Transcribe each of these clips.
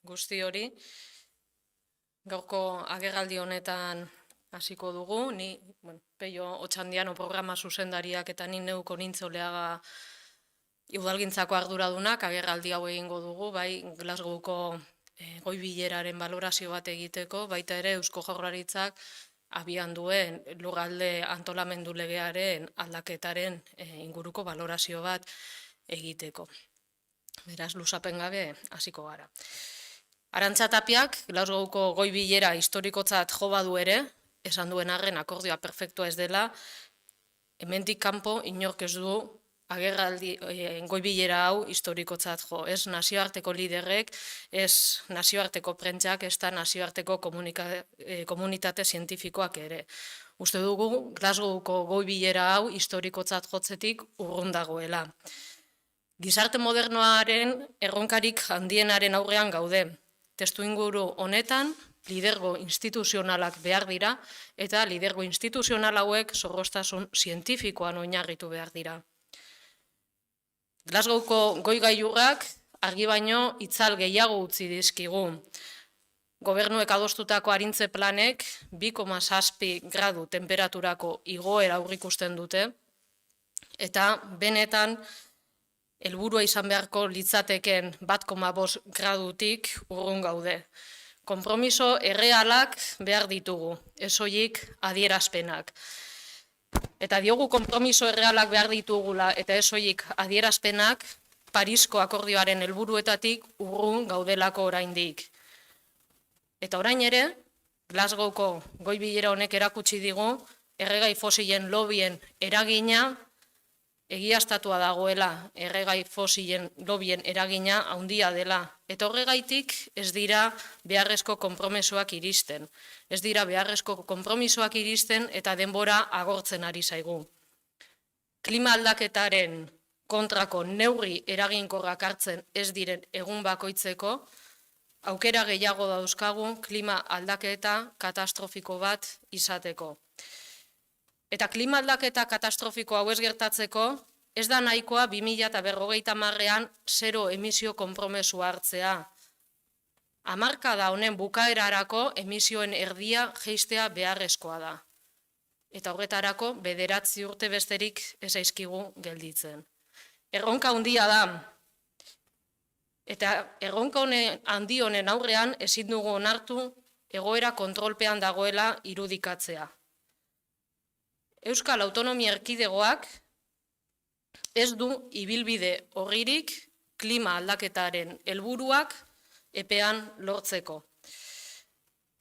guzti hori. Gaurko agerraldi honetan hasiko dugu, ni Peio Otxandiano programa zuzendariak eta ni neuko nintzoleaga udalgintzako arduradunak agerraldi hau egingo dugu, bai Glasgowko goi-bileraren balorazio bat egiteko, baita ere Eusko Jaurlaritzak abian duen lurralde antolamendu legearen aldaketaren inguruko balorazio bat egiteko. Beraz, luzapen gabe hasiko gara. Arantxa Tapiak, Glasgowko goi-bilera historikotzat jo badu ere, esan duen arren akordioa perfektua ez dela, hemendik kanpo inork ez du agerraldi goi-bilera hau historikotzat jo. Ez nazioarteko liderrek, ez nazioarteko prentsak, ez da nazioarteko komunitate zientifikoak ere. Uste dugu Glasgowko goi-bilera hau historikotzat jotzetik urrun dagoela. Gizarte modernoaren erronkarik handienaren aurrean gaude. Testuinguru honetan, lidergo instituzionalak behar dira, eta lidergo instituzional hauek zorroztasun zientifikoan oinarritu behar dira. Glasgowko goi-gailurrak argi baino itzal gehiago utzi dizkigu. Gobernuek adostutako arintze planek 2,7 gradu temperaturako igoera aurrikusten dute, eta benetan helburua izan beharko litzateken 1,5 gradutik urrun gaude. Konpromiso errealak behar ditugu, ez soilik adierazpenak. Eta diogu konpromiso errealak behar ditugula eta ez soilik adierazpenak Parisko akordioaren helburuetatik urrun gaudelako oraindik. Eta orain ere, Glasgowko goi-bilera honek erakutsi digu, erregai fosilen lobbyen eragina egiaztatua dagoela, erregai fosilen lobbyen eragina handia dela. Eta horregaitik ez dira beharrezko konpromisoak iristen. Ez dira beharrezko konpromisoak iristen eta denbora agortzen ari zaigu. Klima aldaketaren kontrako neurri eraginkorrak hartzen ez diren egun bakoitzeko, aukera gehiago dauzkagu klima aldaketa katastrofiko bat izateko. Eta klima aldaketa katastrofiko hau ez gertatzeko, ez da nahikoa 2050ean zero emisio konpromesua hartzea. Hamarkada honen bukaerarako emisioen erdia jaistea beharrezkoa da. Eta horretarako 9 urte besterik ez zaizkigu gelditzen. Erronka handia da. Eta erronka handi honen aurrean ezin dugu onartu egoera kontrolpean dagoela irudikatzea. Euskal Autonomia Erkidegoak ez du ibilbide orririk klima aldaketaren helburuak epean lortzeko.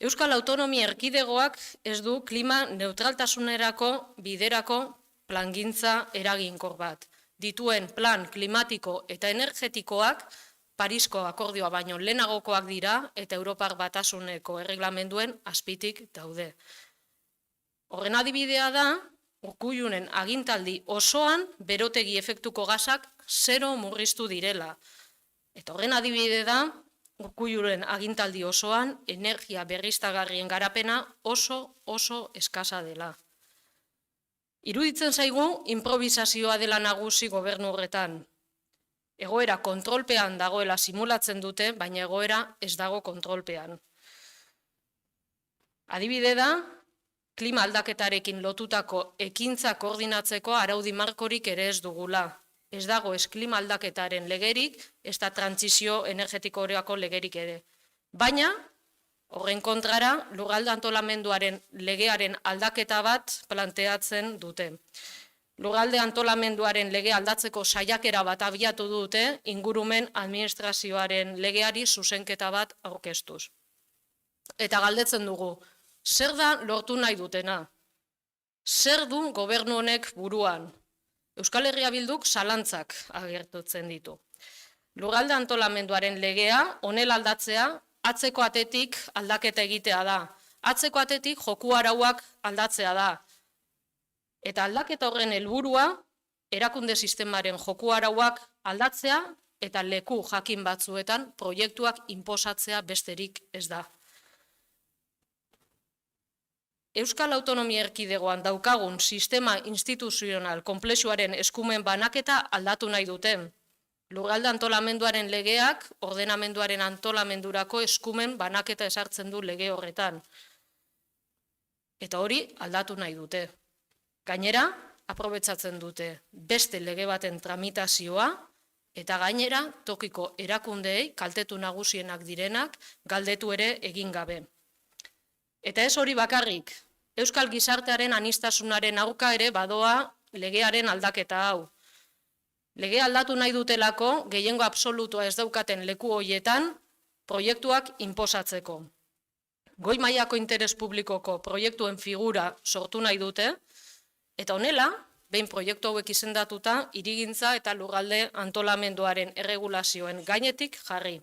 Euskal Autonomia Erkidegoak ez du klima neutraltasunerako biderako plangintza eraginkor bat. Dituen plan klimatiko eta energetikoak Parisko akordioa baino lehenagokoak dira eta Europar Batasuneko erreglamenduen azpitik daude. Horren adibidea da, Urkullunen agintaldi osoan berotegi efektuko gasak 0 murriztu direla. Eta horren adibide da, Urkulluren agintaldi osoan energia berriztagarrien garapena oso eskasa dela. Iruditzen zaigu improvisazioa dela nagusi gobernu horretan. Egoera kontrolpean dagoela simulatzen dute, baina egoera ez dago kontrolpean. Adibide da, klima aldaketarekin lotutako ekintza koordinatzeko araudi markorik ere ez dugula. Ez dago ez klima aldaketaren legerik, ez da trantsizio energetikoreako legerik ere. Baina, horren kontrara, lurralde antolamenduaren legearen aldaketa bat planteatzen dute. Lurralde antolamenduaren lege aldatzeko saiakera bat abiatu dute, ingurumen administrazioaren legeari zuzenketa bat aurkeztuz. Eta galdetzen dugu, zer da lortu nahi dutena? Zer du gobernu honek buruan? Euskal Herria Bilduk zalantzak agertutzen ditu. Lurralde antolamenduaren legea, honela aldatzea, atzeko atetik aldaketa egitea da. Atzeko atetik joku arauak aldatzea da. Eta aldaketa horren helburua, erakunde sistemaren joku arauak aldatzea eta leku jakin batzuetan proiektuak inposatzea besterik ez da. Euskal Autonomia Erkidegoan daukagun sistema instituzional konplexuaren eskumen banaketa aldatu nahi duten. Lurralde antolamenduaren legeak ordenamenduaren antolamendurako eskumen banaketa esartzen du lege horretan. Eta hori aldatu nahi dute. Gainera, aprobetxatzen dute beste lege baten tramitazioa eta gainera tokiko erakundeei kaltetu nagusienak direnak galdetu ere egin gabe. Eta ez hori bakarrik, euskal gizartearen anistasunaren aurka ere badoa legearen aldaketa hau. Lege aldatu nahi dutelako, gehiengo absolutua ez daukaten leku horietan, proiektuak inposatzeko. Goi mailako interes publikoko proiektuen figura sortu nahi dute, eta honela, behin proiektu hauek izendatuta, hirigintza eta lurralde antolamenduaren erregulazioen gainetik jarri.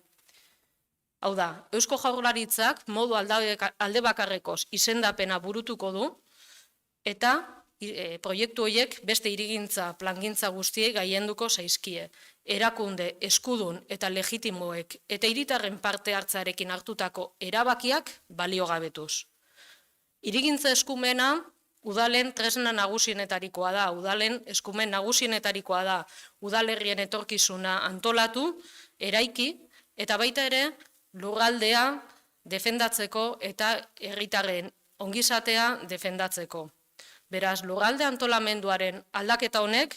Hau da, Eusko Jaurlaritzak modu alde bakarrekoz izendapena burutuko du, eta proiektu horiek beste hirigintza plangintza guztiei gailenduko zaizkie. Erakunde, eskudun eta legitimoek eta hiritarren parte hartzarekin hartutako erabakiak baliogabetuz. Hirigintza eskumena udalen tresna nagusienetarikoa da, udalen eskumen nagusienetarikoa da, udalerrien etorkizuna antolatu, eraiki, eta baita ere lurraldea defendatzeko eta herritarren ongizatea defendatzeko. Beraz, lurralde antolamenduaren aldaketa honek,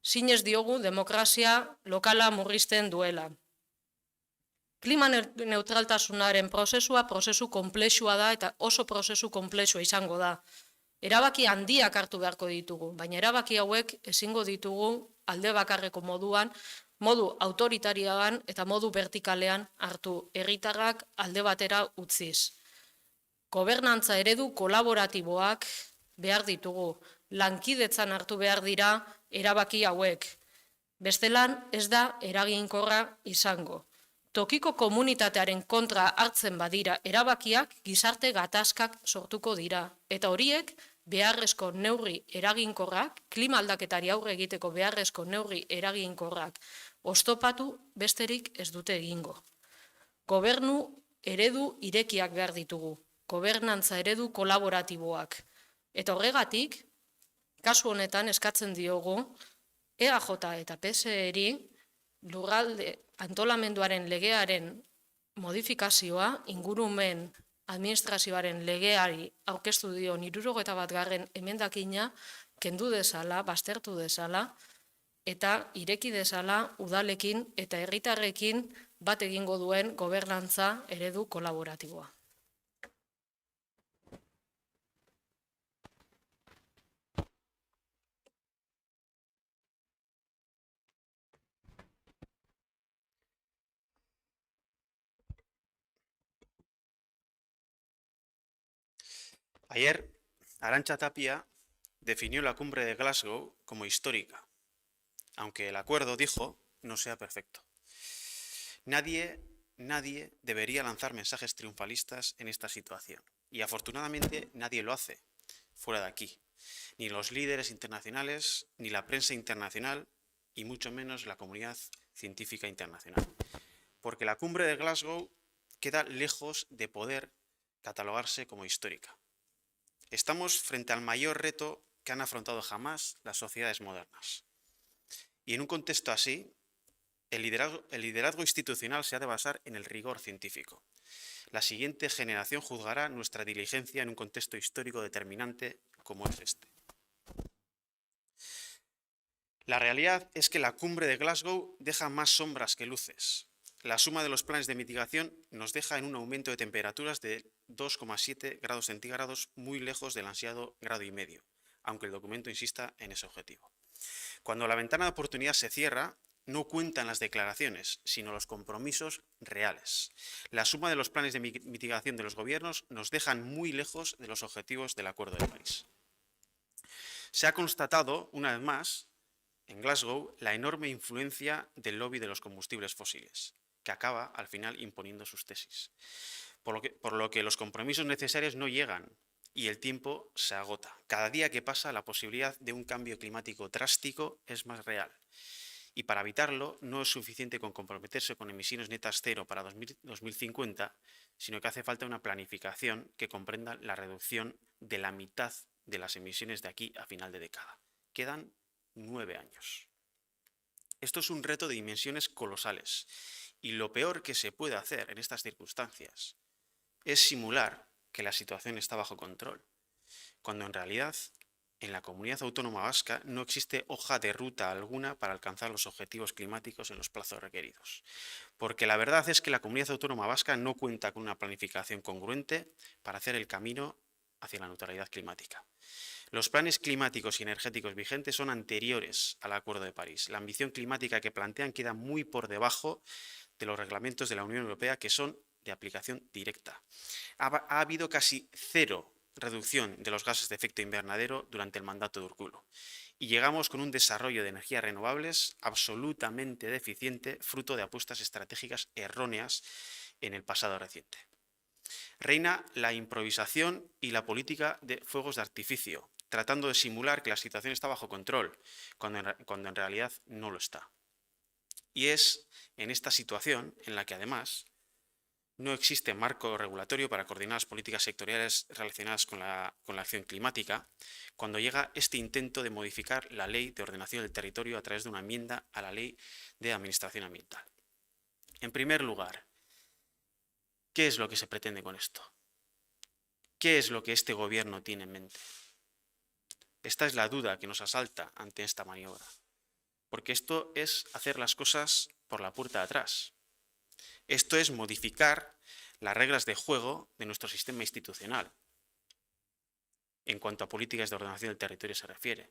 zinez diogu demokrazia lokala murrizten duela. Klima neutraltasunaren prozesua prozesu konplexua da eta oso prozesu konplexua izango da. Erabaki handiak hartu beharko ditugu, baina erabaki hauek ezingo ditugu alde bakarreko moduan, modu autoritarioan eta modu vertikalean hartu, herritarrak alde batera utziz. Gobernantza eredu kolaboratiboak behar ditugu, lankidetzan hartu behar dira erabaki hauek. Bestelan ez da eraginkorra izango. Tokiko komunitatearen kontra hartzen badira erabakiak gizarte gatazkak sortuko dira. Eta horiek beharrezko neurri eraginkorrak, klima aldaketari aurre egiteko beharrezko neurri eraginkorrak oztopatu besterik ez dute egingo. Gobernu eredu irekiak behar ditugu, gobernantza eredu kolaboratiboak. Eta horregatik, kasu honetan eskatzen diogu, EAJ eta PSE-ri lurralde antolamenduaren legearen modifikazioa, ingurumen administrazioaren legeari aurkeztu dio 71. emendakina kendu dezala, baztertu dezala, eta ireki dezala udalekin eta herritarrekin bat egingo duen gobernantza eredu kolaboratiboa. Ayer, Arantxa Tapia definió la cumbre de Glasgow como histórica, aunque el acuerdo, dijo, no sea perfecto. Nadie debería lanzar mensajes triunfalistas en esta situación, y afortunadamente nadie lo hace fuera de aquí, ni los líderes internacionales, ni la prensa internacional, y mucho menos la comunidad científica internacional, porque la cumbre de Glasgow queda lejos de poder catalogarse como histórica. Estamos frente al mayor reto que han afrontado jamás las sociedades modernas. Y en un contexto así, el liderazgo institucional se ha de basar en el rigor científico. La siguiente generación juzgará nuestra diligencia en un contexto histórico determinante como es este. La realidad es que la cumbre de Glasgow deja más sombras que luces. La suma de los planes de mitigación nos deja en un aumento de temperaturas de 2,7 grados centígrados muy lejos del ansiado 1,5 grados, aunque el documento insista en ese objetivo. Cuando la ventana de oportunidad se cierra, no cuentan las declaraciones, sino los compromisos reales. La suma de los planes de mitigación de los gobiernos nos dejan muy lejos de los objetivos del Acuerdo de París. Se ha constatado, una vez más, en Glasgow, la enorme influencia del lobby de los combustibles fósiles, que acaba al final imponiendo sus tesis. Por lo que los compromisos necesarios no llegan y el tiempo se agota. Cada día que pasa, la posibilidad de un cambio climático drástico es más real. Y para evitarlo, no es suficiente con comprometerse con emisiones netas cero para 2050, sino que hace falta una planificación que comprenda la reducción de la mitad de las emisiones de aquí a final de década. Quedan 9 años. Esto es un reto de dimensiones colosales y lo peor que se puede hacer en estas circunstancias es simular que la situación está bajo control, cuando en realidad en la comunidad autónoma vasca no existe hoja de ruta alguna para alcanzar los objetivos climáticos en los plazos requeridos. Porque la verdad es que la comunidad autónoma vasca no cuenta con una planificación congruente para hacer el camino hacia la neutralidad climática. Los planes climáticos y energéticos vigentes son anteriores al Acuerdo de París. La ambición climática que plantean queda muy por debajo de los reglamentos de la Unión Europea, que son de aplicación directa. Ha habido casi cero reducción de los gases de efecto invernadero durante el mandato de Urkullu. Y llegamos con un desarrollo de energías renovables absolutamente deficiente, fruto de apuestas estratégicas erróneas en el pasado reciente. Reina la improvisación y la política de fuegos de artificio, tratando de simular que la situación está bajo control, cuando en realidad no lo está. Y es en esta situación en la que además no existe marco regulatorio para coordinar las políticas sectoriales relacionadas con la acción climática, cuando llega este intento de modificar la Ley de Ordenación del Territorio a través de una enmienda a la Ley de Administración Ambiental. En primer lugar, ¿qué es lo que se pretende con esto? ¿Qué es lo que este gobierno tiene en mente? Esta es la duda que nos asalta ante esta maniobra, porque esto es hacer las cosas por la puerta de atrás. Esto es modificar las reglas de juego de nuestro sistema institucional en cuanto a políticas de ordenación del territorio se refiere.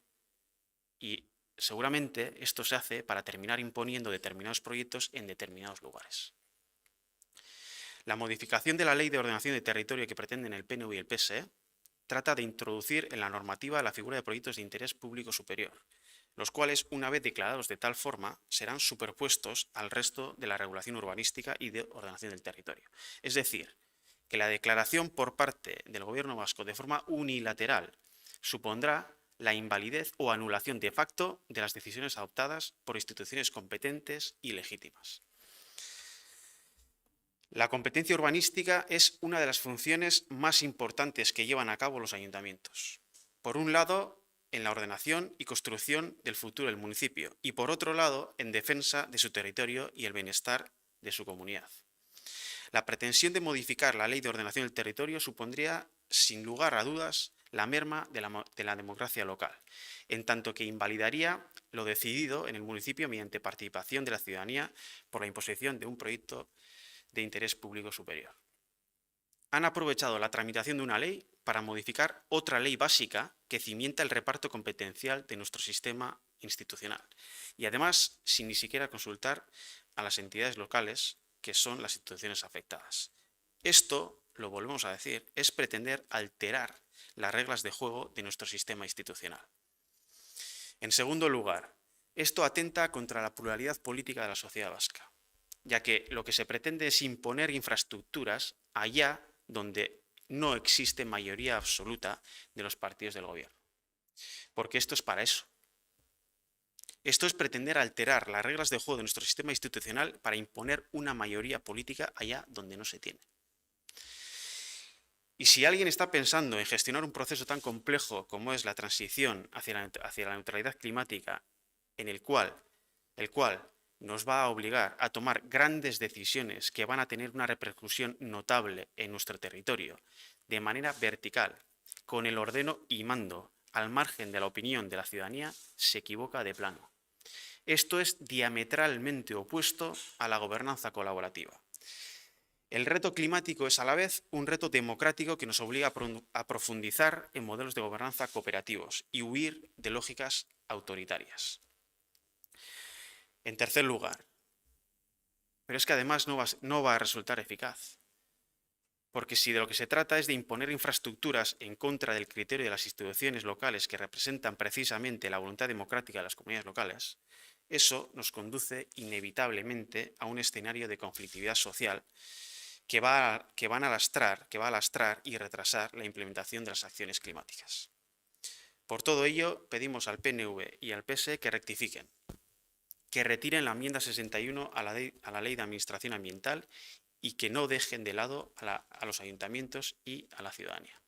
Y seguramente esto se hace para terminar imponiendo determinados proyectos en determinados lugares. La modificación de la Ley de Ordenación del Territorio que pretenden el PNV y el PSE trata de introducir en la normativa la figura de proyectos de interés público superior, los cuales, una vez declarados de tal forma, serán superpuestos al resto de la regulación urbanística y de ordenación del territorio. Es decir, que la declaración por parte del Gobierno vasco de forma unilateral supondrá la invalidez o anulación de facto de las decisiones adoptadas por instituciones competentes y legítimas. La competencia urbanística es una de las funciones más importantes que llevan a cabo los ayuntamientos. Por un lado, en la ordenación y construcción del futuro del municipio y, por otro lado, en defensa de su territorio y el bienestar de su comunidad. La pretensión de modificar la Ley de Ordenación del Territorio supondría, sin lugar a dudas, la merma de la democracia local, en tanto que invalidaría lo decidido en el municipio mediante participación de la ciudadanía por la imposición de un proyecto de interés público superior. Han aprovechado la tramitación de una ley para modificar otra ley básica que cimienta el reparto competencial de nuestro sistema institucional y además sin ni siquiera consultar a las entidades locales que son las instituciones afectadas. Esto, lo volvemos a decir, es pretender alterar las reglas de juego de nuestro sistema institucional. En segundo lugar, esto atenta contra la pluralidad política de la sociedad vasca, ya que lo que se pretende es imponer infraestructuras allá donde no existe mayoría absoluta de los partidos del gobierno. Porque esto es para eso. Esto es pretender alterar las reglas de juego de nuestro sistema institucional para imponer una mayoría política allá donde no se tiene. Y si alguien está pensando en gestionar un proceso tan complejo como es la transición hacia la neutralidad climática, en el cual nos va a obligar a tomar grandes decisiones que van a tener una repercusión notable en nuestro territorio, de manera vertical, con el ordeno y mando, al margen de la opinión de la ciudadanía, se equivoca de plano. Esto es diametralmente opuesto a la gobernanza colaborativa. El reto climático es a la vez un reto democrático que nos obliga a profundizar en modelos de gobernanza cooperativos y huir de lógicas autoritarias. En tercer lugar, pero es que además no va a resultar eficaz, porque si de lo que se trata es de imponer infraestructuras en contra del criterio de las instituciones locales que representan precisamente la voluntad democrática de las comunidades locales, eso nos conduce inevitablemente a un escenario de conflictividad social que va a lastrar y retrasar la implementación de las acciones climáticas. Por todo ello, pedimos al PNV y al PSE que rectifiquen, que retiren la enmienda 61 a la Ley de Administración Ambiental y que no dejen de lado a los ayuntamientos y a la ciudadanía.